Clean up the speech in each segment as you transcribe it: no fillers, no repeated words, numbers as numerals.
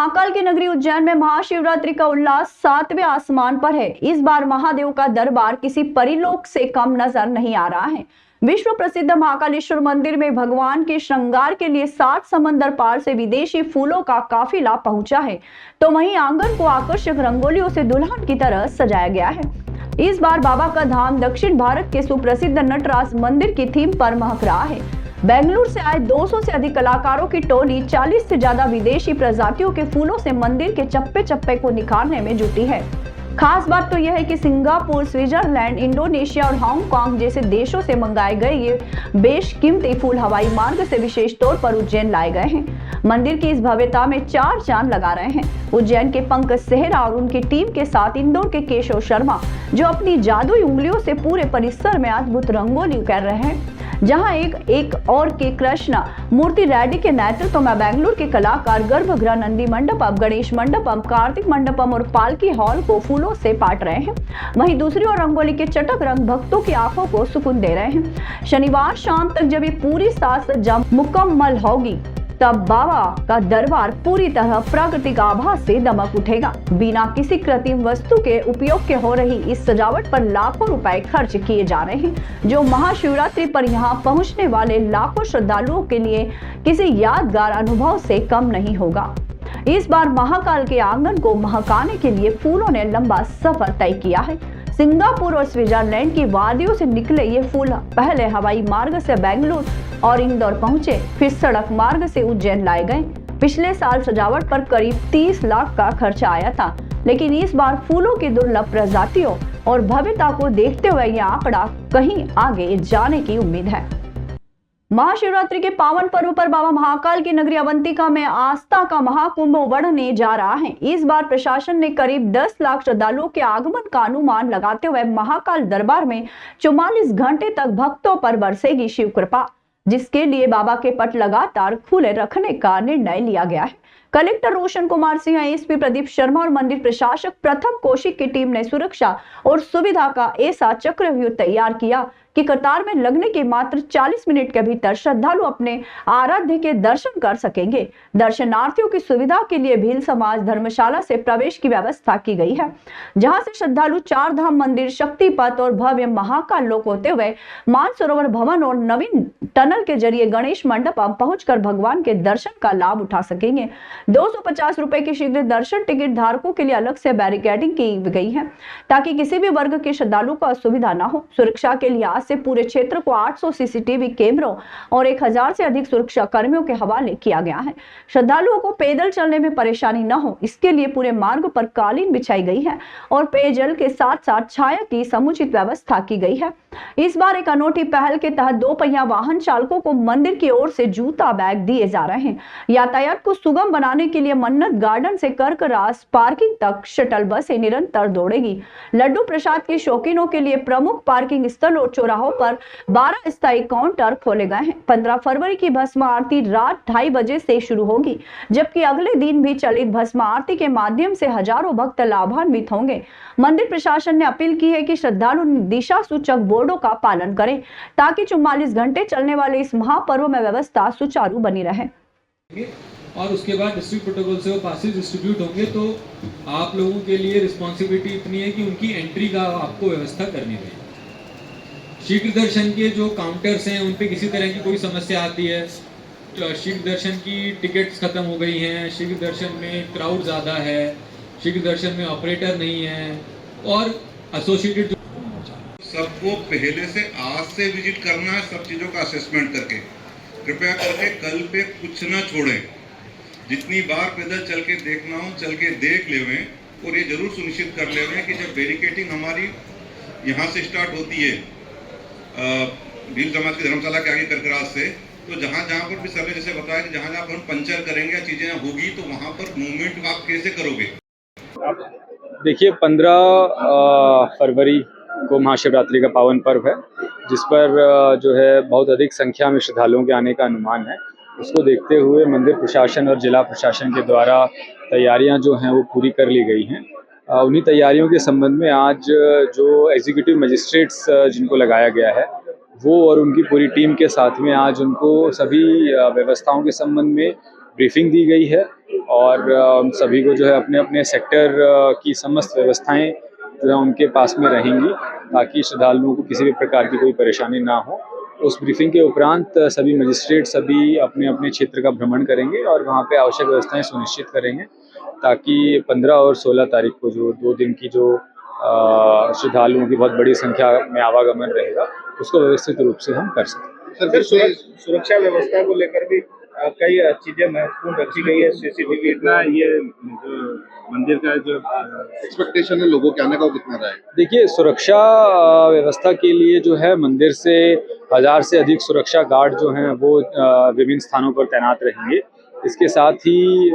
महाकाल की नगरी उज्जैन में महाशिवरात्रि का उल्लास सातवें आसमान पर है। इस बार महादेव का दरबार किसी परिलोक से कम नजर नहीं आ रहा है। विश्व प्रसिद्ध महाकालेश्वर मंदिर में भगवान के श्रृंगार के लिए 7 समंदर पार से विदेशी फूलों का काफिला पहुंचा है, तो वहीं आंगन को आकर्षक रंगोलियों से दुल्हन की तरह सजाया गया है। इस बार बाबा का धाम दक्षिण भारत के सुप्रसिद्ध नटराज मंदिर की थीम पर महक रहा है। बेंगलुरु से आए 200 से अधिक कलाकारों की टोली 40 से ज्यादा विदेशी प्रजातियों के फूलों से मंदिर के चप्पे चप्पे को निखारने में जुटी है। खास बात तो यह है कि सिंगापुर, स्विट्जरलैंड, इंडोनेशिया और हांगकांग जैसे देशों से मंगाए गए ये बेशकीमती फूल हवाई मार्ग से विशेष तौर पर उज्जैन लाए गए हैं। मंदिर की इस भव्यता में 4 चांद लगा रहे हैं। उज्जैन के पंकज सेहरा और उनकी टीम के साथ इंदौर के केशव शर्मा, जो अपनी जादुई उंगलियों से पूरे परिसर में अद्भुत रंगोली कर रहे हैं। जहां एक और के कृष्ण मूर्ति रेड्डी के नेतृत्व में बेंगलुरु के कलाकार गर्भगृह, नंदी मंडपम, गणेश मंडपम, कार्तिक मंडपम और पालकी हॉल को फूलों से पाट रहे हैं। वहीं दूसरी ओर रंगोली के चटक रंग भक्तों की आंखों को सुकून दे रहे हैं। शनिवार शाम तक जब ये पूरी साज सज्जा मुकम्मल होगी, तब बाबा का दरबार पूरी तरह प्राकृतिक आभा से दमक उठेगा। बिना किसी कृत्रिम वस्तु के उपयोग के हो रही इस सजावट पर लाखों रुपए खर्च किए जा रहे हैं, जो महाशिवरात्रि पर यहां पहुंचने वाले लाखों श्रद्धालुओं के लिए किसी यादगार अनुभव से कम नहीं होगा। इस बार महाकाल के आंगन को महकाने के लिए फूलों ने लंबा सफर तय किया है। सिंगापुर और स्विट्जरलैंड की वादियों से निकले ये फूल पहले हवाई मार्ग से बेंगलुरु और इंदौर पहुंचे, फिर सड़क मार्ग से उज्जैन लाए गए। पिछले साल सजावट पर करीब 30 लाख का खर्चा आया था, लेकिन इस बार फूलों की दुर्लभ प्रजातियों और भव्यता को देखते हुए यह आंकड़ा कहीं आगे जाने की उम्मीद है। महाशिवरात्रि के पावन पर्व पर बाबा महाकाल की नगरी अवंतिका में आस्था का महाकुंभ बढ़ने जा रहा है। इस बार प्रशासन ने करीब 10 लाख श्रद्धालुओं के आगमन का अनुमान लगाते हुए महाकाल दरबार में 44 घंटे तक भक्तों पर बरसेगी शिव कृपा, जिसके लिए बाबा के पट लगातार खुले रखने का निर्णय लिया गया है। कलेक्टर रोशन कुमार सिंह, एसपी प्रदीप शर्मा और मंदिर प्रशासक प्रथम कौशिक की टीम ने सुरक्षा और सुविधा का ऐसा चक्रव्यूह तैयार किया कि कतार में लगने के मात्र 40 मिनट के भीतर श्रद्धालु अपने आराध्य के दर्शन कर सकेंगे। दर्शनार्थियों की सुविधा के लिए भील समाज धर्मशाला से प्रवेश की व्यवस्था की गई है, जहां से श्रद्धालु 4 धाम मंदिर, शक्तिपथ और भव्य महाकाल लोक होते हुए मानसरोवर भवन और नवीन टनल के जरिए गणेश मंडपम पहुंचकर भगवान के दर्शन का लाभ उठा सकेंगे। 250 रुपए की शीघ्र दर्शन टिकट धारकों के लिए अलग से बैरिकेडिंग की गई है, ताकि किसी भी वर्ग के श्रद्धालु को असुविधा न हो। सुरक्षा के लिहाज से पूरे क्षेत्र को 800 सीसीटीवी कैमरों और 1000 से अधिक सुरक्षा कर्मियों के हवाले किया गया है। श्रद्धालुओं को पैदल चलने में परेशानी न हो, इसके लिए पूरे मार्ग पर कालीन बिछाई गई है और पेयजल के साथ साथ छाया की समुचित व्यवस्था की गई है। इस बार एक अनोखी पहल के तहत 2 पहिया वाहन चालकों को मंदिर की ओर से जूता बैग दिए जा रहे हैं। यातायात को सुगम बनाने के लिए मन्नत गार्डन से कर्करास पार्किंग तक शटल बसें निरंतर दौड़ेगी। लड्डू प्रसाद के शौकीनों के लिए प्रमुख पार्किंग स्थल और चौराहों पर 12 स्थायी काउंटर खोले गए हैं। 15 फरवरी की भस्म आरती रात 2:30 बजे से शुरू होगी, जबकि अगले दिन भी चलित भस्म आरती के माध्यम से हजारों भक्त लाभान्वित होंगे। मंदिर प्रशासन ने अपील की है कि श्रद्धालु दिशा सूचक बोर्डों का पालन करें, ताकि 44 घंटे चलने वाले इस महापर्व में व्यवस्था सुचारू बनी रहे। और उसके बाद डिस्ट्रिक्ट प्रोटोकॉल से वो पासेस डिस्ट्रीब्यूट होंगे, तो आप लोगों के लिए रिस्पॉन्सिबिलिटी इतनी है कि उनकी एंट्री का आपको व्यवस्था करनी है। शीघ्र दर्शन के जो काउंटर्स हैं उन पे किसी तरह की कोई समस्या आती है, शीघ्र दर्शन की टिकट्स खत्म हो गई हैं, शीघ्र दर्शन में क्राउड ज़्यादा है, शीघ्र दर्शन में ऑपरेटर नहीं है और एसोसिएटेड सबको पहले से आज से विजिट करना है, सब चीज़ों का असेसमेंट करके। कृपया करके कल पे कुछ ना छोड़ें। जितनी बार पैदल चल के देखना हो चल के देख लेवें, और ये जरूर सुनिश्चित कर लेवें कि जब बैरिकेटिंग हमारी यहाँ से स्टार्ट होती है भील समाज की धर्मशाला के आगे करकरास से, तो जहाँ जहाँ पर भी सर ने जैसे बताया कि जहाँ जहाँ पर हम पंचर करेंगे या चीज़ें होगी, तो वहाँ पर मूवमेंट आप कैसे करोगे? देखिए, 15 फरवरी को महाशिवरात्रि का पावन पर्व है, जिस पर जो है बहुत अधिक संख्या में श्रद्धालुओं के आने का अनुमान है। उसको देखते हुए मंदिर प्रशासन और जिला प्रशासन के द्वारा तैयारियां जो हैं वो पूरी कर ली गई हैं। उन्हीं तैयारियों के संबंध में आज जो एग्जीक्यूटिव मजिस्ट्रेट्स जिनको लगाया गया है, वो और उनकी पूरी टीम के साथ में आज उनको सभी व्यवस्थाओं के संबंध में ब्रीफिंग दी गई है और सभी को जो है अपने अपने सेक्टर की समस्त व्यवस्थाएं जो है उनके पास में रहेंगी ताकि श्रद्धालुओं को किसी भी प्रकार की कोई परेशानी ना हो। उस ब्रीफिंग के उपरांत सभी मजिस्ट्रेट सभी अपने अपने क्षेत्र का भ्रमण करेंगे और वहाँ पे आवश्यक व्यवस्थाएं सुनिश्चित करेंगे ताकि 15 और 16 तारीख को जो 2 दिन की जो श्रद्धालुओं की बहुत बड़ी संख्या में आवागमन रहेगा उसको व्यवस्थित रूप से हम कर सकें। सर सुरक्षा व्यवस्था को लेकर भी कई चीजें महत्वपूर्ण रखी गई है। सीसीटीवी इतना ये जो मंदिर का जो एक्सपेक्टेशन है लोगों के आने का कितना रहा है? देखिए, सुरक्षा व्यवस्था के लिए जो है मंदिर से 1000 से अधिक सुरक्षा गार्ड जो हैं वो विभिन्न स्थानों पर तैनात रहेंगे। इसके साथ ही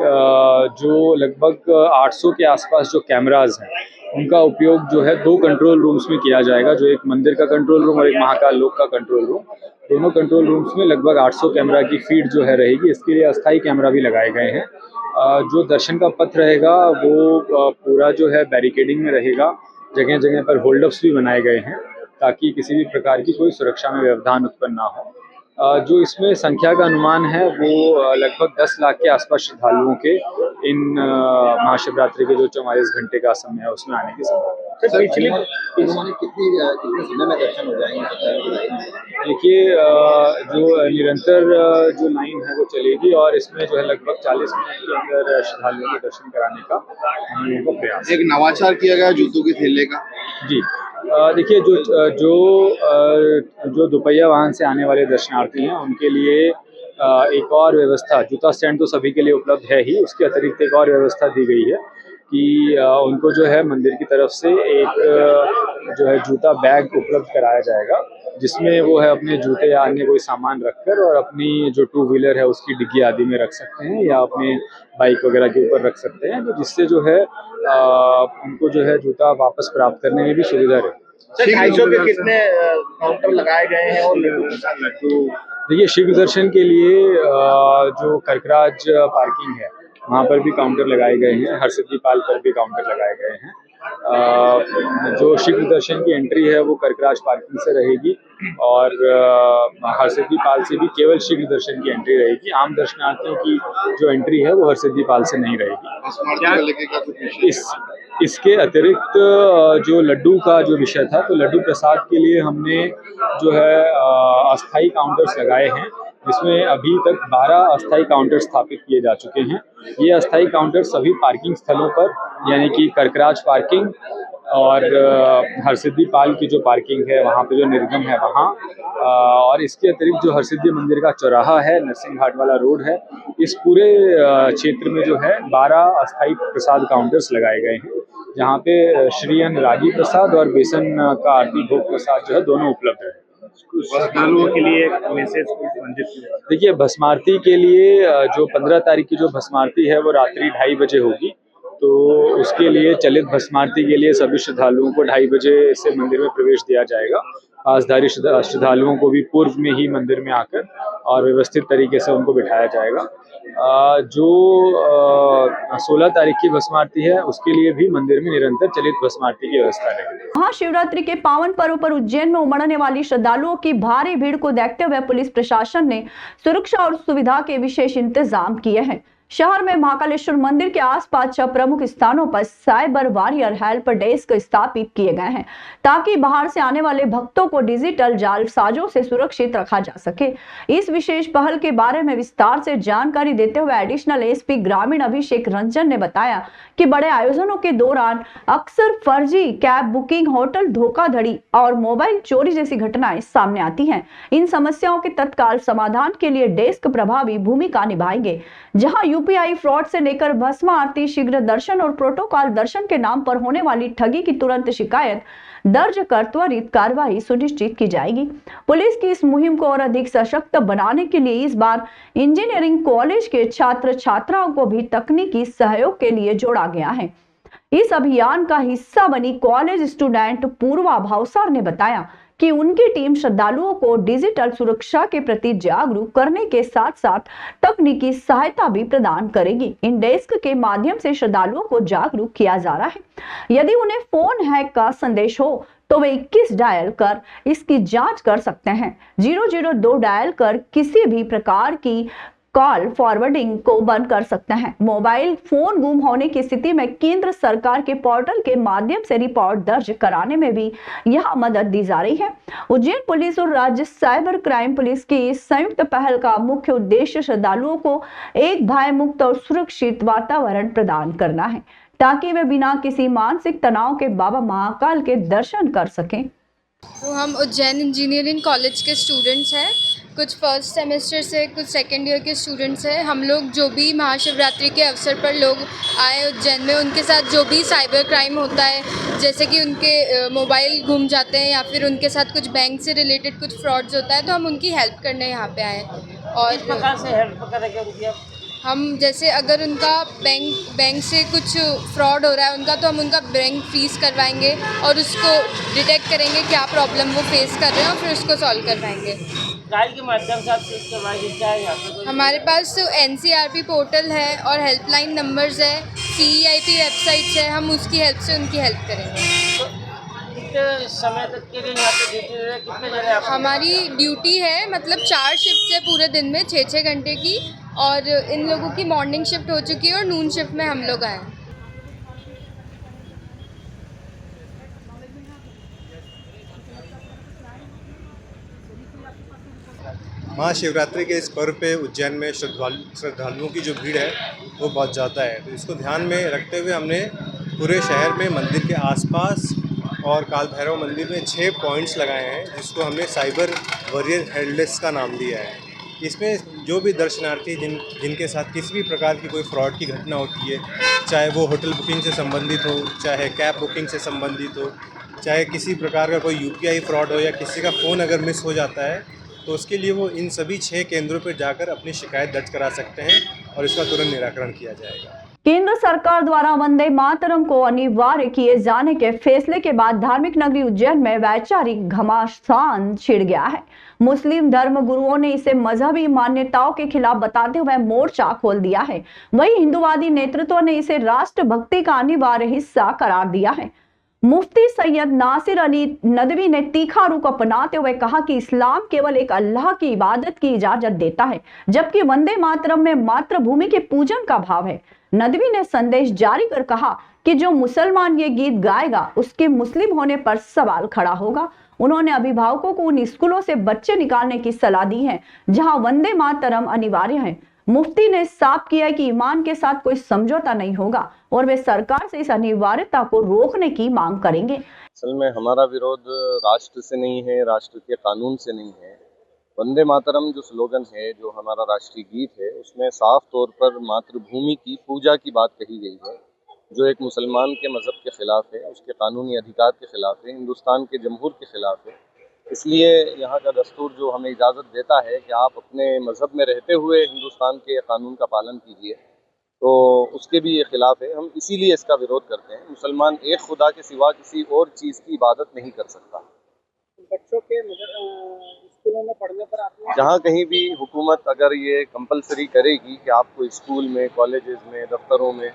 जो लगभग 800 के आसपास जो कैमराज हैं उनका उपयोग जो है 2 कंट्रोल रूम्स में किया जाएगा, जो एक मंदिर का कंट्रोल रूम और एक महाकाल लोक का कंट्रोल रूम। दोनों कंट्रोल रूम्स में लगभग 800 कैमरा की फीड जो है रहेगी। इसके लिए अस्थायी कैमरा भी लगाए गए हैं। जो दर्शन का पथ रहेगा वो पूरा जो है बैरिकेडिंग में रहेगा। जगह जगह पर होल्डअप्स भी बनाए गए हैं ताकि किसी भी प्रकार की कोई सुरक्षा में व्यवधान उत्पन्न ना हो। जो इसमें संख्या का अनुमान है वो लगभग 10 लाख के आसपास श्रद्धालुओं के इन महाशिवरात्रि के जो 44 घंटे का समय है उसमें आने की संभावना है। सर कितने समय में दर्शन हो जाएंगे? देखिए, जो निरंतर जो लाइन है वो चलेगी और इसमें जो है लगभग 40 मिनट के अंदर श्रद्धालुओं के दर्शन कराने का हम लोगों का प्रयास। एक नवाचार किया गया जूतों के थैले का। जी, देखिए, जो दोपहिया वाहन से आने वाले दर्शनार्थी हैं उनके लिए एक और व्यवस्था, जूता स्टैंड तो सभी के लिए उपलब्ध है ही, उसके अतिरिक्त एक और व्यवस्था दी गई है कि उनको जो है मंदिर की तरफ से एक जो है जूता बैग उपलब्ध कराया जाएगा जिसमें वो है अपने जूते या अन्य कोई सामान रखकर और अपनी जो 2 व्हीलर है उसकी डिग्गी आदि में रख सकते हैं या अपने बाइक वगैरह के ऊपर रख सकते हैं, तो जिससे जो है उनको जो है जूता वापस प्राप्त करने में भी सुविधा रहे। सर 250 के कितने काउंटर लगाए गए हैं और लड्डू? देखिए, शीघ्र दर्शन के लिए जो कर्कराज पार्किंग है वहाँ पर भी काउंटर लगाए गए हैं, हरसिद्धि पाल पर भी काउंटर लगाए गए हैं। जो शीघ्र दर्शन की एंट्री है वो कर्कराज पार्किंग से रहेगी और हरसिद्धि पाल से भी केवल शीघ्र दर्शन की एंट्री रहेगी। आम दर्शनार्थियों की जो एंट्री है वो हरसिद्धि पाल से नहीं रहेगी। इसके अतिरिक्त जो लड्डू का जो विषय था, तो लड्डू प्रसाद के लिए हमने जो है अस्थायी काउंटर्स लगाए हैं जिसमें अभी तक 12 अस्थायी काउंटर स्थापित किए जा चुके हैं। ये अस्थायी काउंटर सभी पार्किंग स्थलों पर यानी कि कर्कराज पार्किंग और हरसिद्धि पाल की जो पार्किंग है वहाँ पे जो निर्गम है वहाँ, और इसके अतिरिक्त जो हरसिद्धि मंदिर का चौराहा है, नरसिंह घाट वाला रोड है, इस पूरे क्षेत्र में जो है 12 अस्थायी प्रसाद काउंटर्स लगाए गए हैं जहाँ पे श्रीअन्न रागी प्रसाद और बेसन का आरती भोग प्रसाद जो है दोनों उपलब्ध है। श्रद्धालुओं के लिए एक मैसेज देखिए, भस्मारती के लिए जो 15 तारीख की जो भस्मारती है वो रात्रि 2:30 बजे होगी, तो उसके लिए चलित भस्मारती के लिए सभी श्रद्धालुओं को 2:30 बजे से मंदिर में प्रवेश दिया जाएगा। पासधारी श्रद्धालुओं को भी पूर्व में ही मंदिर में आकर और व्यवस्थित तरीके से उनको बिठाया जाएगा। जो 16 तारीख की भस्मारती है उसके लिए भी मंदिर में निरंतर चलित भस्मारती की व्यवस्था रहेगी। महाशिवरात्रि के पावन पर्व पर उज्जैन में उमड़ने वाली श्रद्धालुओं की भारी भीड़ को देखते हुए पुलिस प्रशासन ने सुरक्षा और सुविधा के विशेष इंतजाम किए हैं। शहर में महाकालेश्वर मंदिर के आसपास 6 प्रमुख स्थानों पर साइबर वॉरियर हेल्प डेस्क स्थापित किए गए हैं ताकि बाहर से आने वाले भक्तों को डिजिटल जालसाजों से सुरक्षित रखा जा सके। इस विशेष पहल के बारे में विस्तार से जानकारी देते हुए एडिशनल एसपी ग्रामीण अभिषेक रंजन ने बताया कि बड़े आयोजनों के दौरान अक्सर फर्जी कैब बुकिंग, होटल धोखाधड़ी और मोबाइल चोरी जैसी घटनाएं सामने आती हैं। इन समस्याओं के तत्काल समाधान के लिए डेस्क प्रभावी भूमिका निभाएंगे, जहां यूपीआई फ्रॉड से लेकर भस्म आरती, शीघ्र दर्शन और प्रोटोकॉल दर्शन के नाम पर होने वाली ठगी की तुरंत शिकायत दर्ज कर त्वरित कार्रवाई सुनिश्चित की जाएगी। पुलिस की इस मुहिम को और अधिक सशक्त बनाने के लिए इस बार इंजीनियरिंग कॉलेज के छात्र छात्राओं को भी तकनीकी सहयोग के लिए जोड़ा गया है। इस अभियान का हिस्सा बनी कॉलेज स्टूडेंट पूर्वा भावसार ने बताया कि उनकी टीम श्रद्धालुओं को डिजिटल सुरक्षा के प्रति जागरूक करने के साथ साथ तकनीकी सहायता भी प्रदान करेगी। इन डेस्क के माध्यम से श्रद्धालुओं को जागरूक किया जा रहा है। यदि उन्हें फोन हैक का संदेश हो तो वे 21 डायल कर इसकी जांच कर सकते हैं। 002 डायल कर किसी भी प्रकार की कॉल फॉरवर्डिंग को बंद कर सकते हैं। मोबाइल फोन गुम होने की स्थिति में केंद्र सरकार के पोर्टल के माध्यम से रिपोर्ट दर्ज कराने में भी यह मदद दी जा रही है। उज्जैन पुलिस और राज्य साइबर क्राइम पुलिस की इस संयुक्त पहल का मुख्य उद्देश्य श्रद्धालुओं को एक भय मुक्त और सुरक्षित वातावरण प्रदान करना है, ताकि वे बिना किसी मानसिक तनाव के बाबा महाकाल के दर्शन कर सकें। तो हम उज्जैन इंजीनियरिंग कॉलेज के स्टूडेंट्स हैं, कुछ फर्स्ट सेमेस्टर से, कुछ सेकेंड ईयर के स्टूडेंट्स हैं। हम लोग जो भी महाशिवरात्रि के अवसर पर लोग आए उज्जैन में, उनके साथ जो भी साइबर क्राइम होता है, जैसे कि उनके मोबाइल गुम जाते हैं या फिर उनके साथ कुछ बैंक से रिलेटेड कुछ फ्रॉड्स होता है, तो हम उनकी हेल्प करने यहाँ पे आए। और किस प्रकार से हेल्प करेंगे उनकी आप? हम जैसे अगर उनका बैंक से कुछ फ्रॉड हो रहा है उनका, तो हम उनका बैंक फ्रीज करवाएंगे और उसको डिटेक्ट करेंगे क्या प्रॉब्लम वो फेस कर रहे हैं और फिर उसको सॉल्व करवाएंगे। गाइड के माध्यम से आप चेक करवाएंगे क्या है यहाँ पे? हमारे पास NCRP पोर्टल है और हेल्पलाइन नंबर्स है, CEIP वेबसाइट्स है, हम उसकी हेल्प से उनकी हेल्प करेंगे। तो कितने समय तक के लिए यहाँ पे ड्यूटी है? कितने जने आप? हमारी ड्यूटी है मतलब 4 शिफ्ट है पूरे दिन में, 6-6 घंटे की, और इन लोगों की मॉर्निंग शिफ्ट हो चुकी है और नून शिफ्ट में हम लोग आए। महाशिवरात्रि के इस पर्व पे उज्जैन में श्रद्धालुओं की जो भीड़ है वो बहुत ज़्यादा है, तो इसको ध्यान में रखते हुए हमने पूरे शहर में मंदिर के आसपास और काल भैरव मंदिर में 6 पॉइंट्स लगाए हैं, जिसको हमने साइबर वॉरियर हेल्पडेस्क का नाम दिया है। इसमें जो भी दर्शनार्थी जिनके साथ किसी भी प्रकार की कोई फ्रॉड की घटना होती है, चाहे वो होटल बुकिंग से संबंधित हो, चाहे कैब बुकिंग से संबंधित हो, चाहे किसी प्रकार का कोई UPI फ्रॉड हो या किसी का फ़ोन अगर मिस हो जाता है, तो उसके लिए वो इन सभी 6 केंद्रों पर जाकर अपनी शिकायत दर्ज करा सकते हैं और इसका तुरंत निराकरण किया जाएगा। केंद्र सरकार द्वारा वंदे मातरम को अनिवार्य किए जाने के फैसले के बाद धार्मिक नगरी उज्जैन में वैचारिक घमासान छिड़ गया है। मुस्लिम धर्म गुरुओं ने इसे मजहबी मान्यताओं के खिलाफ बताते हुए मोर्चा खोल दिया है। वहीं हिंदुवादी नेतृत्व ने इसे राष्ट्रभक्ति का अनिवार्य हिस्सा करार दिया है। मुफ्ती सैयद नासिर अली नदवी ने तीखा रुख अपनाते हुए कहा कि इस्लाम केवल एक अल्लाह की इबादत की इजाजत देता है, जबकि वंदे मातरम में मातृभूमि के पूजन का भाव है। नदवी ने संदेश जारी कर कहा कि जो मुसलमान ये गीत गाएगा उसके मुस्लिम होने पर सवाल खड़ा होगा। उन्होंने अभिभावकों को उन स्कूलों से बच्चे निकालने की सलाह दी है जहां वंदे मातरम अनिवार्य है। मुफ्ती ने साफ किया कि ईमान के साथ कोई समझौता नहीं होगा और वे सरकार से इस अनिवार्यता को रोकने की मांग करेंगे। असल में हमारा विरोध राष्ट्र से नहीं है, राष्ट्र के कानून से नहीं है। वंदे मातरम जो स्लोगन है, जो हमारा राष्ट्रीय गीत है, उसमें साफ तौर पर मातृभूमि की पूजा की बात कही गई है, जो एक मुसलमान के मज़हब के ख़िलाफ़ है, उसके कानूनी अधिकार के ख़िलाफ़ है, हिंदुस्तान के जमहूर के ख़िलाफ़ है। इसलिए यहाँ का दस्तूर जो हमें इजाज़त देता है कि आप अपने मज़हब में रहते हुए हिंदुस्तान के कानून का पालन कीजिए, तो उसके भी ये खिलाफ़ है। हम इसीलिए इसका विरोध करते हैं। मुसलमान एक खुदा के सिवा किसी और चीज़ की इबादत नहीं कर सकता। बच्चों के स्कूलों में पढ़ने पर आप जहाँ कहीं भी हुकूमत अगर ये कंपलसरी करेगी कि आपको स्कूल में, कॉलेजेस में, दफ्तरों में,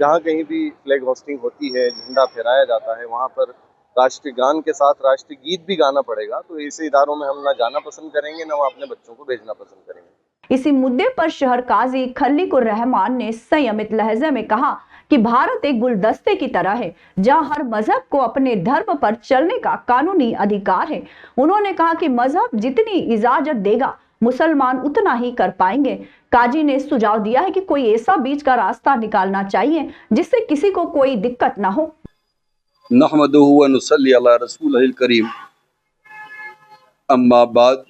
जहाँ कहीं भी फ्लैग होस्टिंग होती है, झंडा फहराया जाता है, वहाँ पर राष्ट्रीय गान के साथ राष्ट्रीय गीत भी गाना पड़ेगा, तो ऐसे इदारों में हम ना जाना पसंद करेंगे, ना अपने बच्चों को भेजना पसंद करेंगे। इसी मुद्दे पर शहर काजी खलीकुर रहमान ने संयमित लहजे में कहा कि भारत एक गुलदस्ते की तरह है जहां हर मजहब को अपने धर्म पर चलने का कानूनी अधिकार है। उन्होंने कहा कि मजहब जितनी इजाजत देगा मुसलमान उतना ही कर पाएंगे। काजी ने सुझाव दिया है कि कोई ऐसा बीच का रास्ता निकालना चाहिए जिससे किसी को कोई दिक्कत ना हो। नहमदुहु व नुसल्ली अला रसूलिल करीम, अम्मा बाद।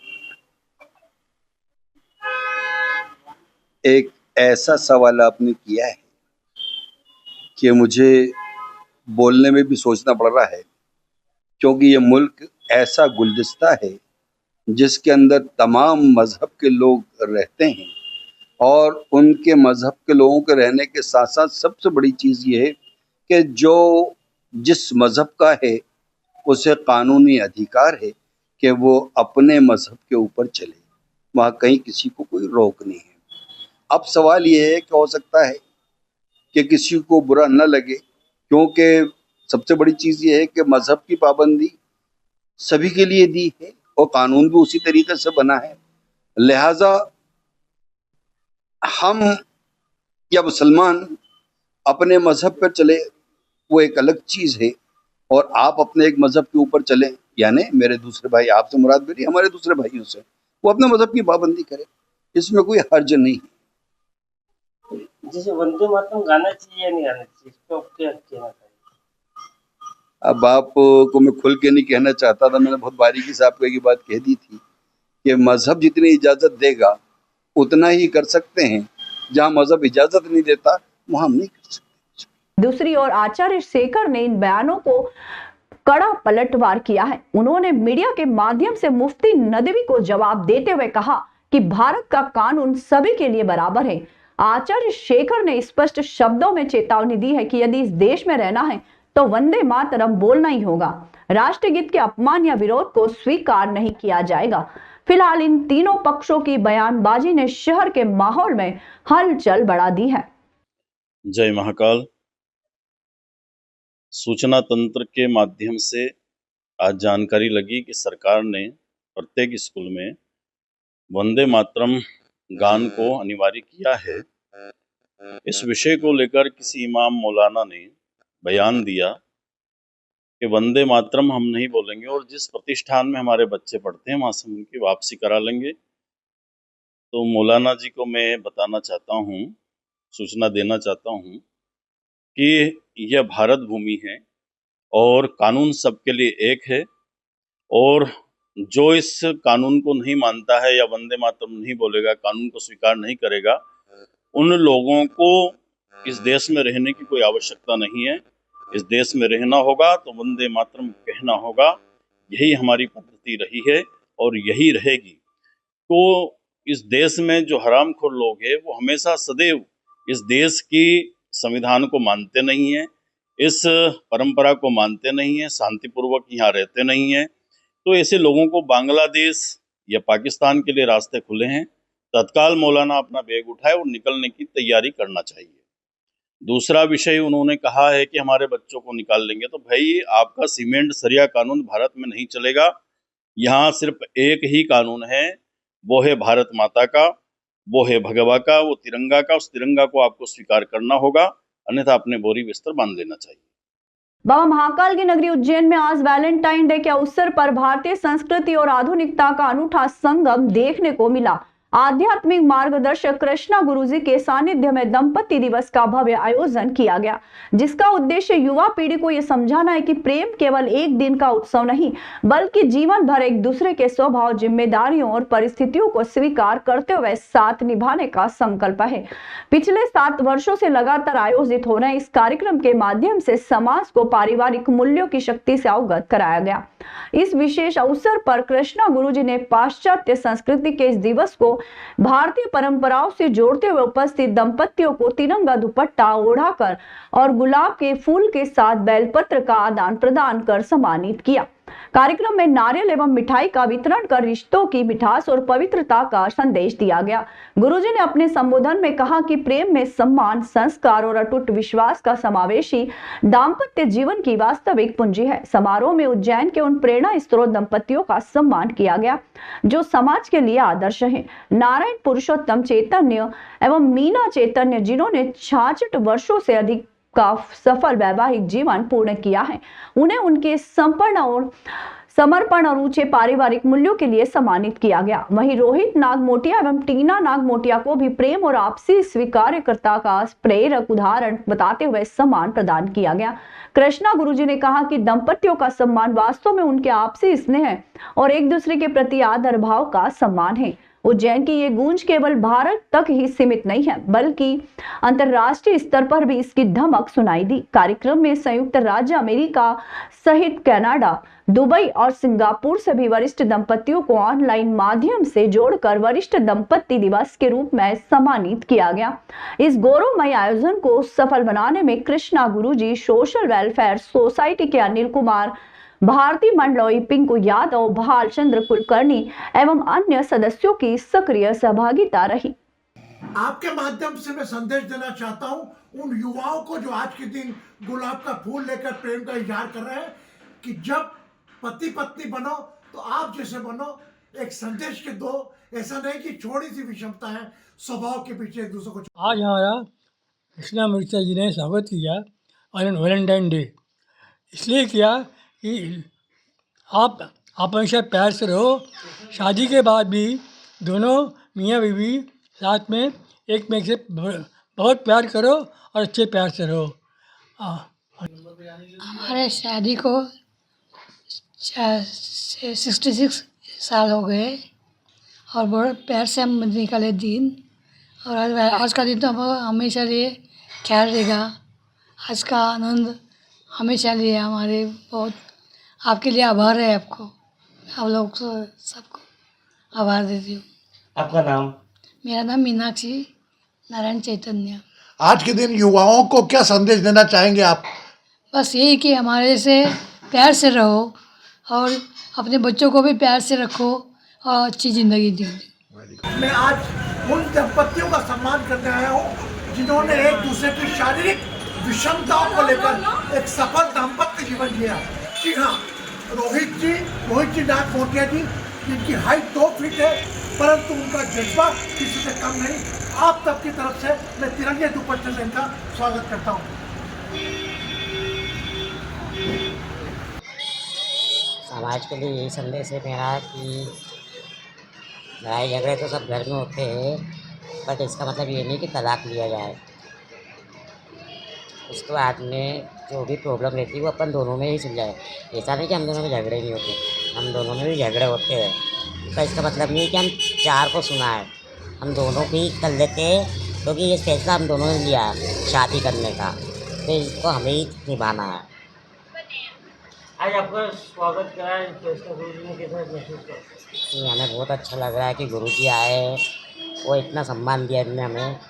एक ऐसा सवाल आपने किया है कि मुझे बोलने में भी सोचना पड़ रहा है, क्योंकि ये मुल्क ऐसा गुलदस्ता है जिसके अंदर तमाम मज़हब के लोग रहते हैं, और उनके मज़हब के लोगों के रहने के साथ साथ सबसे बड़ी चीज़ ये है कि जो जिस मज़हब का है उसे कानूनी अधिकार है कि वो अपने मज़हब के ऊपर चले, वहाँ कहीं किसी को कोई रोक नहीं है। अब सवाल ये है कि हो सकता है कि किसी को बुरा न लगे, क्योंकि सबसे बड़ी चीज़ ये है कि मज़हब की पाबंदी सभी के लिए दी है और कानून भी उसी तरीके से बना है। लिहाजा हम या मुसलमान अपने मजहब पर चले वो एक अलग चीज है, और आप अपने एक मजहब के ऊपर चले, यानी मेरे दूसरे भाई, आपसे मुराद मेरी हमारे दूसरे भाइयों से, वो अपने मजहब की पाबंदी करे, इसमें कोई हर्ज नहीं है। जैसे वंदे मातरम गाना चाहिए या नहीं गाना चाहिए, इस पे आप क्या कहना चाहिए? अब आपको मैं खुल के नहीं कहना चाहता था, मैंने बहुत बारीकी से आपको एक बात कह दी थी कि मजहब जितनी इजाजत देगा उतना ही कर सकते हैं, जहां मजहब इजाजत नहीं देता वहां हम नहीं कर सकते। दूसरी ओर आचार्य शेखर ने इन बयानों को कड़ा पलटवार किया है। उन्होंने मीडिया के माध्यम से मुफ्ती नदवी को जवाब देते हुए कहा कि भारत का कानून सभी के लिए बराबर है। आचार्य शेखर ने स्पष्ट शब्दों में चेतावनी दी है कि यदि इस देश में रहना है तो वंदे मातरम बोलना ही होगा। राष्ट्रगीत के अपमान या विरोध को स्वीकार नहीं किया जाएगा। फिलहाल इन तीनों पक्षों की बयानबाजी ने शहर के माहौल में हलचल बढ़ा दी है। जय महाकाल। सूचना तंत्र के माध्यम से आज जानकारी लगी कि सरकार ने प्रत्येक स्कूल में वंदे मातरम गान को अनिवार्य किया है। इस विषय को लेकर किसी इमाम मौलाना ने बयान दिया कि वंदे मातरम हम नहीं बोलेंगे और जिस प्रतिष्ठान में हमारे बच्चे पढ़ते हैं वहाँ से उनकी वापसी करा लेंगे। तो मौलाना जी को मैं बताना चाहता हूँ, सूचना देना चाहता हूँ कि यह भारत भूमि है और कानून सबके लिए एक है, और जो इस कानून को नहीं मानता है या वंदे मातरम नहीं बोलेगा, कानून को स्वीकार नहीं करेगा, उन लोगों को इस देश में रहने की कोई आवश्यकता नहीं है। इस देश में रहना होगा तो वंदे मातरम कहना होगा। यही हमारी पद्धति रही है और यही रहेगी। तो इस देश में जो हरामखोर लोग हैं वो हमेशा सदैव इस देश की संविधान को मानते नहीं हैं, इस परंपरा को मानते नहीं हैं, शांतिपूर्वक यहाँ रहते नहीं हैं। तो ऐसे लोगों को बांग्लादेश या पाकिस्तान के लिए रास्ते खुले हैं। तत्काल मौलाना अपना बैग उठाए और निकलने की तैयारी करना चाहिए। दूसरा विषय उन्होंने कहा है कि हमारे बच्चों को निकाल लेंगे। तो भाई, आपका सीमेंट सरिया कानून भारत में नहीं चलेगा। यहाँ सिर्फ एक ही कानून है, वो है भारत माता का, वो है भगवा का, वो तिरंगा का। उस तिरंगा को आपको स्वीकार करना होगा, अन्यथा अपने बोरी बिस्तर बांध लेना चाहिए। बाबा महाकाल की नगरी उज्जैन में आज वैलेंटाइन डे के अवसर पर भारतीय संस्कृति और आधुनिकता का अनूठा संगम देखने को मिला। आध्यात्मिक मार्गदर्शक कृष्णा गुरुजी के सानिध्य में दंपति दिवस का भव्य आयोजन किया गया, जिसका उद्देश्य युवा पीढ़ी को यह समझाना है कि प्रेम केवल एक दिन का उत्सव नहीं, बल्कि जीवन भर एक दूसरे के स्वभाव, जिम्मेदारियों और परिस्थितियों को स्वीकार करते हुए साथ निभाने का संकल्प है। पिछले 7 वर्षों से लगातार आयोजित हो रहे इस कार्यक्रम के माध्यम से समाज को पारिवारिक मूल्यों की शक्ति से अवगत कराया गया। इस विशेष अवसर पर कृष्णा गुरुजी ने पाश्चात्य संस्कृति के इस दिवस को भारतीय परंपराओं से जोड़ते हुए उपस्थित दंपतियों को तिरंगा दुपट्टा ओढ़ाकर और गुलाब के फूल के साथ बेलपत्र का आदान प्रदान कर सम्मानित किया। कार्यक्रम में नारियल एवं मिठाई का वितरण कर रिश्तों की मिठास और पवित्रता का संदेश दिया गया। गुरुजी ने अपने संबोधन में कहा कि प्रेम में सम्मान, संस्कार और अटूट विश्वास का समावेशी दाम्पत्य जीवन की वास्तविक पूंजी है। समारोह में उज्जैन के उन प्रेरणा स्रोत दंपतियों का सम्मान किया गया जो समाज के लिए आदर्श हैं। नारायण पुरुषोत्तम चैतन्य एवं मीना चैतन्य, जिन्होंने 66 वर्षों से अधिक का सफल वैवाहिक जीवन पूर्ण किया है, उन्हें उनके समर्पण और ऊंचे पारिवारिक मूल्यों के लिए सम्मानित किया गया। वहीं रोहित नागमोटिया एवं टीना नागमोटिया को भी प्रेम और आपसी स्वीकार्यता का प्रेरक उदाहरण बताते हुए सम्मान प्रदान किया गया। कृष्णा गुरुजी ने कहा कि दंपतियों का सम्मान वास्तव में उनके आपसी स्नेह और एक दूसरे के प्रति आदर भाव का सम्मान है। उज्जैन की ये गूंज केवल भारत तक ही सीमित नहीं है, बल्कि अंतर्राष्ट्रीय स्तर पर भी इसकी धमक सुनाई दी। कार्यक्रम में संयुक्त राज्य अमेरिका सहित कनाडा, दुबई और सिंगापुर से भी वरिष्ठ दंपतियों को ऑनलाइन माध्यम से जोड़कर वरिष्ठ दंपति दिवस के रूप में सम्मानित किया गया। इस गौरवमय आयोजन को सफल बनाने में कृष्णा गुरुजी सोशल वेलफेयर सोसाइटी के अनिल कुमार, भारती मंडलोई, पिंकू यादव, भालचंद्र कुलकर्णी एवं अन्य सदस्यों की सक्रिय सहभागिता रही। आपके माध्यम से मैं संदेश देना चाहता हूं उन युवाओं को जो आज के दिन गुलाब का फूल लेकर प्रेम का इजहार कर रहे हैं कि जब पति पत्नी बनो तो आप जैसे बनो। एक संदेश के दो ऐसा नहीं कि छोटी सी विषमता है, स्वभाव के पीछे एक दूसरे को। आज हमारा कृष्णा मिर्चा जी ने स्वागत किया और वैलेंटाइन डे इसलिए किया कि आप हमेशा प्यार से रहो, शादी के बाद भी दोनों मियाँ बीवी साथ में एक में से बहुत प्यार करो और अच्छे प्यार से रहो। हमारे शादी को 66 साल हो गए और बहुत प्यार से हम निकाले दिन, और आज का दिन तो हम हमेशा लिए ख्याल रहेगा। आज का आनंद हमेशा लिए हमारे बहुत आपके लिए आभार है। आपको आप लोग सबको आभार देती हूँ। आपका नाम? मेरा नाम मीनाक्षी नारायण चैतन्य। आज के दिन युवाओं को क्या संदेश देना चाहेंगे आप? बस यही कि हमारे से प्यार से रहो और अपने बच्चों को भी प्यार से रखो और अच्छी ज़िंदगी दी। मैं आज उन दंपतियों का सम्मान करने आया हूँ जिन्होंने एक दूसरे की शारीरिक विषमताओं को लेकर एक सफल दाम्पत्य जीवन जिया। जी हाँ, रोहित जी नाग मोटिया जी, जिनकी हाइट 2 फीट है परंतु उनका जज्बा किसी से कम नहीं। आप सबकी तरफ से मैं तिरंगे दुपट्टे से इनका स्वागत करता हूँ। समाज के लिए यही संदेश है मेरा कि लड़ाई झगड़े तो सब घर में होते हैं, बट इसका मतलब ये नहीं कि तलाक लिया जाए। उसके बाद में जो भी प्रॉब्लम रहती है वो अपन दोनों में ही सुलझाए। ऐसा नहीं कि हम दोनों में झगड़े नहीं होते, हम दोनों में भी झगड़े होते हैं। तो इसका मतलब नहीं कि हम 4 को सुनाए, हम दोनों को ही कर लेते हैं, क्योंकि ये फैसला हम दोनों ने लिया है शादी करने का, तो इसको हमें ही निभाना है। आज आपका स्वागत करा है गुरुजी ने, कैसा महसूस किया? हमें बहुत अच्छा लग रहा है कि गुरुजी आए, वो इतना सम्मान दिया इन्होंने हमें,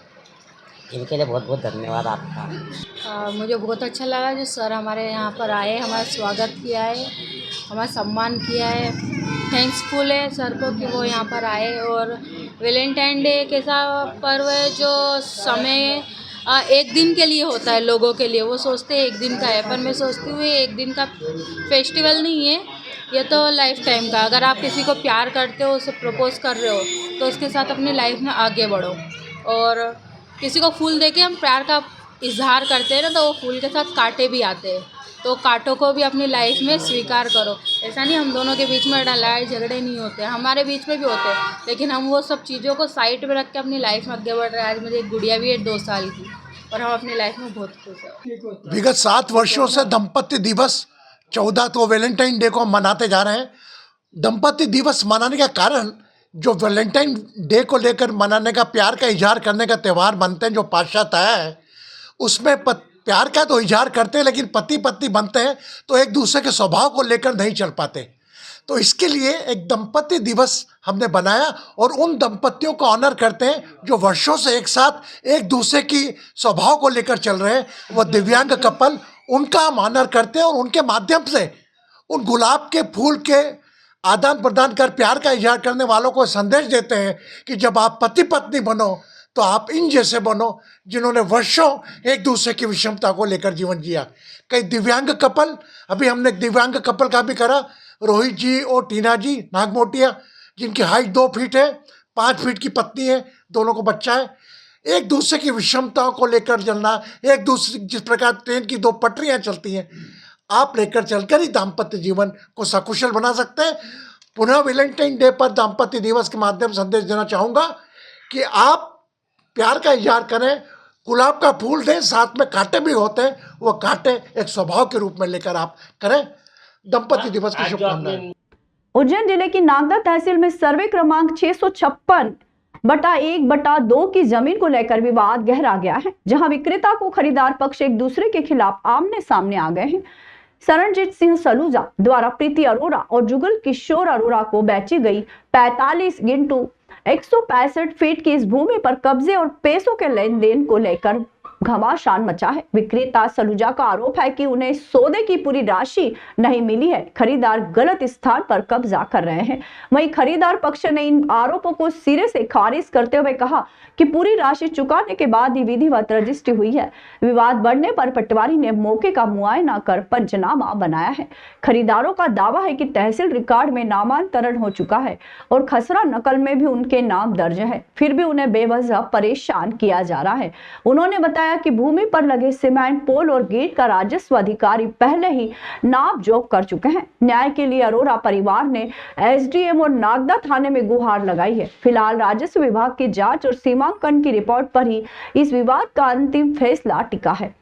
इनके लिए बहुत बहुत धन्यवाद आपका। मुझे बहुत अच्छा लगा जो सर हमारे यहाँ पर आए, हमारा स्वागत किया है, हमारा सम्मान किया है। थैंक्सफुल है सर को कि वो यहाँ पर आए। और वैलेंटाइन डे एक ऐसा पर्व है जो समय एक दिन के लिए होता है लोगों के लिए, वो सोचते हैं एक दिन का है, पर मैं सोचती हूँ ये एक दिन का फेस्टिवल नहीं है, ये तो लाइफ टाइम का। अगर आप किसी को प्यार करते हो, उसे प्रपोज कर रहे हो, तो उसके साथ अपनी लाइफ में आगे बढ़ो। और किसी को फूल देके हम प्यार का इजहार करते हैं ना, तो वो फूल के साथ कांटे भी आते हैं, तो कांटों को भी अपनी लाइफ में स्वीकार करो। ऐसा नहीं हम दोनों के बीच में लड़ाई झगड़े नहीं होते, हमारे बीच में भी होते हैं, लेकिन हम वो सब चीज़ों को साइड में रख के अपनी लाइफ में आगे बढ़ रहे हैं। आज मेरी एक गुड़िया भी है 2 साल की, और हम अपनी लाइफ में बहुत खुश हैं। विगत 7 वर्षों से दंपत्ति दिवस 14 तो वैलेंटाइन डे को हम मनाते जा रहे हैं। दंपत्ति दिवस मनाने का कारण, जो वैलेंटाइन डे को लेकर मनाने का, प्यार का इजहार करने का त्यौहार बनते हैं जो पाश्चात्य है, उसमें प्यार का तो इजहार करते हैं, लेकिन पति पत्नी बनते हैं तो एक दूसरे के स्वभाव को लेकर नहीं चल पाते। तो इसके लिए एक दंपत्ति दिवस हमने बनाया और उन दंपतियों को ऑनर करते हैं जो वर्षों से एक साथ एक दूसरे की स्वभाव को लेकर चल रहे हैं। वो दिव्यांग कपल, उनका हम ऑनर करते हैं और उनके माध्यम से उन गुलाब के फूल के आदान प्रदान कर प्यार का इजहार करने वालों को संदेश देते हैं कि जब आप पति पत्नी बनो तो आप इन जैसे बनो जिन्होंने वर्षों एक दूसरे की विषमता को लेकर जीवन जिया। कई दिव्यांग कपल, अभी हमने एक दिव्यांग कपल का भी करा, रोहित जी और टीना जी नागमोटिया, जिनकी हाइट 2 फीट है, 5 फीट की पत्नी है, दोनों को बच्चा है। एक दूसरे की विषमताओं को लेकर चलना, एक दूसरे, जिस प्रकार ट्रेन की 2 पटरियां चलती हैं, आप लेकर चलकर ही दाम्पत्य जीवन को सकुशल बना सकते हैं। पुनः वैलेंटाइन डे पर दाम्पत्य दिवस के माध्यम से संदेश देना चाहूँगा कि आप प्यार का इजहार करें, गुलाब का फूल दें, साथ में कांटे भी होते हैं, वो कांटे एक स्वभाव के रूप में लेकर आप करें। दंपत्ति दिवस की शुभकामनाएं। उज्जैन जिले की नागदा तहसील में सर्वे क्रमांक 656/1/2 की जमीन को लेकर विवाद गहरा गया है, जहां विक्रेता को खरीदार पक्ष एक दूसरे के खिलाफ आमने सामने आ गए हैं। शरणजीत सिंह सलूजा द्वारा प्रीति अरोरा और जुगल किशोर अरोरा को बेची गई 45x165 फीट की इस भूमि पर कब्जे और पैसों के लेन देन को लेकर घमासान मचा है। विक्रेता सलूजा का आरोप है कि उन्हें सौदे की पूरी राशि नहीं मिली है। खरीदार गलत स्थान पर कब्जा कर रहे हैं। वहीं खरीदार पक्ष ने इन आरोपों को सिरे से खारिज करते हुए कहा कि पूरी राशि चुकाने के बाद ही विधिवत रजिस्ट्री हुई है। विवाद बढ़ने पर पटवारी ने मौके का मुआयना कर पंचनामा बनाया है। खरीदारों का दावा है कि तहसील रिकॉर्ड में नामांतरण हो चुका है और खसरा नकल में भी उनके नाम दर्ज है, फिर भी उन्हें बेवजह परेशान किया जा रहा है। उन्होंने बताया कि भूमि पर लगे सीमेंट पोल और गेट का राजस्व अधिकारी पहले ही नाप जोख कर चुके हैं। न्याय के लिए अरोरा परिवार ने एसडीएम और नागदा थाने में गुहार लगाई है। फिलहाल राजस्व विभाग की जांच और सीमांकन की रिपोर्ट पर ही इस विवाद का अंतिम फैसला टिका है।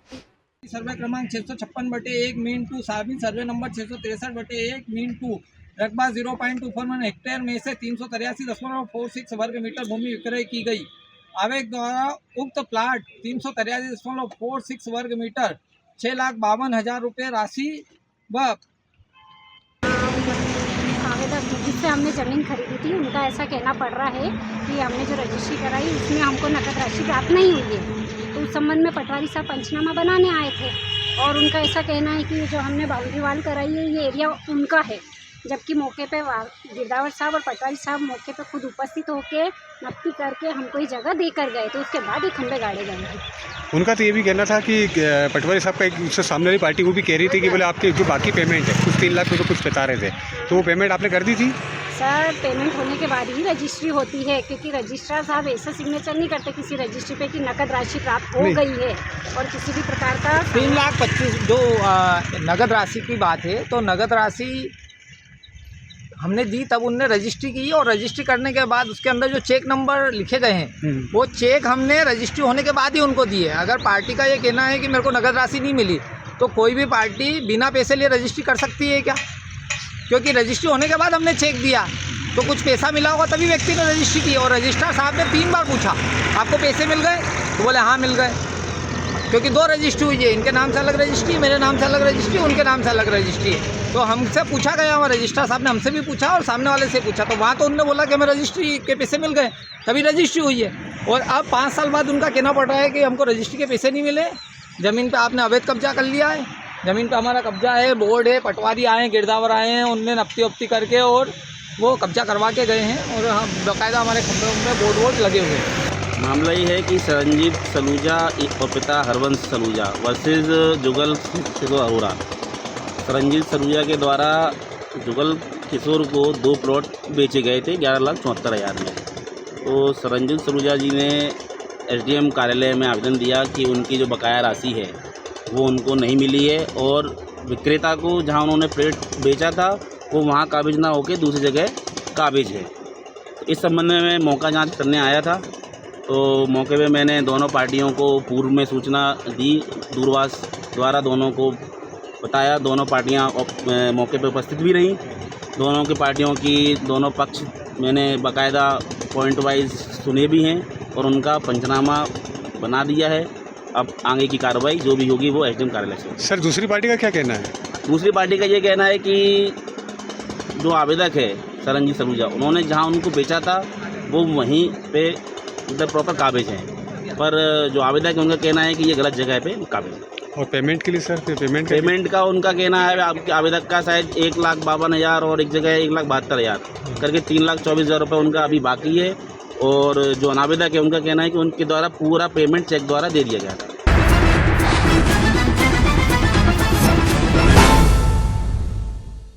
सर्वे क्रमांक 656/1 मीन 2 साबिन सर्वे नंबर 663/1 मीन 2 रकबा 0.241 हेक्टेयर में से 383.46 वर्ग मीटर भूमि विक्रय की गई। आवेदक द्वारा उक्त प्लाट 383.46 वर्ग मीटर 6,52,000 रुपये राशि व आवेदक जिससे हमने ज़मीन खरीदी थी उनका ऐसा कहना पड़ रहा है कि हमने जो रजिस्ट्री कराई उसमें हमको नकद राशि प्राप्त नहीं हुई है। तो उस संबंध में पटवारी साहब पंचनामा बनाने आए थे और उनका ऐसा कहना है कि जो हमने बाउंड्री वाल कराई है ये एरिया उनका है, जबकि मौके पे गिरदावर साहब और पटवारी साहब मौके पे खुद उपस्थित होकर नक्की करके हमको ये जगह दे कर गए। तो उसके बाद ये खंबे गाड़े गए हैं। उनका तो ये भी कहना था कि पटवारी साहब का एक उससे सामने वाली पार्टी वो भी कह रही थी कि बोले आपकी जो बाकी पेमेंट है कुछ 3 लाख में तो कुछ बता रहे थे, तो वो पेमेंट आपने कर दी थी? सर पेमेंट होने के बाद ही रजिस्ट्री होती है, क्योंकि रजिस्ट्रार साहब ऐसा सिग्नेचर नहीं करते किसी रजिस्ट्री पे कि नकद राशि प्राप्त हो गई है और किसी भी प्रकार का 3,25,000 जो नगद राशि की बात है तो नगद राशि हमने दी, तब उनने रजिस्ट्री की और रजिस्ट्री करने के बाद उसके अंदर जो चेक नंबर लिखे गए हैं वो चेक हमने रजिस्ट्री होने के बाद ही उनको दिए। अगर पार्टी का ये कहना है कि मेरे को नगद राशि नहीं मिली तो कोई भी पार्टी बिना पैसे लिए रजिस्ट्री कर सकती है क्या? क्योंकि रजिस्ट्री होने के बाद हमने चेक दिया तो कुछ पैसा मिला होगा तभी व्यक्ति ने रजिस्ट्री की। और रजिस्ट्रार साहब ने 3 बार पूछा आपको पैसे मिल गए, तो बोले हाँ मिल गए, क्योंकि 2 रजिस्ट्री हुई है, इनके नाम से अलग रजिस्ट्री, मेरे नाम से अलग रजिस्ट्री, उनके नाम से अलग रजिस्ट्री है। तो हमसे पूछा गया, वहाँ रजिस्ट्रार साहब ने हमसे भी पूछा और सामने वाले से पूछा, तो वहाँ तो उन्होंने बोला कि हमें रजिस्ट्री के पैसे मिल गए तभी रजिस्ट्री हुई है। और अब 5 साल बाद उनका कहना पड़ रहा है कि हमको रजिस्ट्री के पैसे नहीं मिले, ज़मीन पर आपने अवैध कब्जा कर लिया है, ज़मीन पर हमारा कब्जा है, बोर्ड है, पटवारी आए हैं, गिरदावर आए हैं, उनने नफ्ती वफ्ती करके और वो कब्जा करवा के गए हैं और हम बाकायदा हमारे खंभे में बोर्ड वोर्ड लगे हुए हैं। मामला ये है कि सरंजीत सलूजा और पिता हरवंश सलूजा वर्सेस जुगल किशोर अरोरा। सरंजीत सलूजा के द्वारा जुगल किशोर को 2 प्लॉट बेचे गए थे 11,74,000 में। तो सरंजीत सलूजा जी ने एसडीएम कार्यालय में आवेदन दिया कि उनकी जो बकाया राशि है वो उनको नहीं मिली है और विक्रेता को जहां उन्होंने प्लॉट बेचा था वो वहां काबिज ना होकर दूसरी जगह काबिज है। इस संबंध में मैं मौका जांच करने आया था, तो मौके पे मैंने दोनों पार्टियों को पूर्व में सूचना दी, दूरभाष द्वारा दोनों को बताया। दोनों पार्टियां मौके पे उपस्थित भी रहीं। दोनों की पार्टियों की दोनों पक्ष मैंने बाकायदा पॉइंट वाइज सुने भी हैं और उनका पंचनामा बना दिया है। अब आगे की कार्रवाई जो भी होगी वो एसडीएम कार्यालय से। सर दूसरी पार्टी का क्या कहना है? दूसरी पार्टी का ये कहना है कि जो आवेदक है सरंजीत सलूजा, उन्होंने जहां उनको बेचा था वो वहीं पे उधर प्रॉपर काबिज हैं, पर जो आवेदक है उनका कहना है कि ये गलत जगह पे काबिज है। और पेमेंट के लिए सर पेमेंट का उनका कहना है आवेदक का शायद 1,52,000 और एक जगह 1,72,000 करके 3,24,000 रुपये उनका अभी बाकी है। और जो अनावेदक है उनका कहना है कि उनके द्वारा पूरा पेमेंट चेक द्वारा दे दिया गया था।